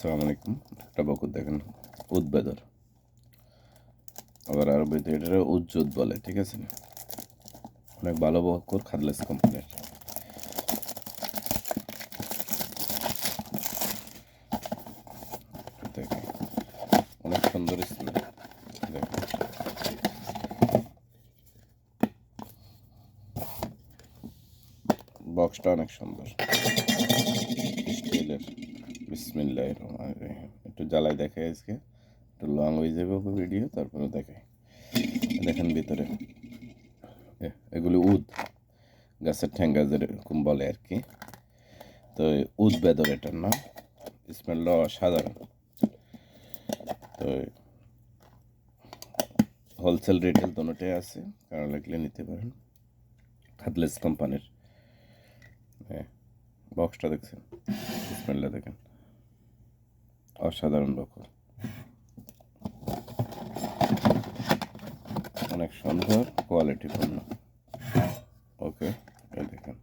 আসসালামু আলাইকুম। একটা বকর দেখেন, উদ্বেদর, আবার আরবিতে এটা উজ্জুদ বলে, ঠিক আছে। অনেক ভালো বকর, খাদলেস কোম্পানির। দেখেন অনেক সুন্দর স্মেল। দেখেন বক্সটা অনেক সুন্দর স্টিলের। বিসমিল্লাহির রহমানির রহিম। একটু জ্বালাই দেখাই আজকে, একটু লং হয়ে যাবে ভিডিও, তারপরে দেখাই। দেখেন ভিতরে এগুলি উদ, গাছের ঠ্যাঙ্গা যেরকম বলে আর কি। তো উদ বেদর এটার নাম। স্মেলটা অসাধারণ। তো হোলসেল রিটেল দুটোটাই আছে, কারণ লাগলে নিতে পারেন। খাদলেস কোম্পানির। হ্যাঁ, বক্সটা দেখছেন, স্মেলটা দেখেন, অসাধারণ বকর, অনেক সুন্দর কোয়ালিটিপূর্ণ। ওকে, এই দেখেন।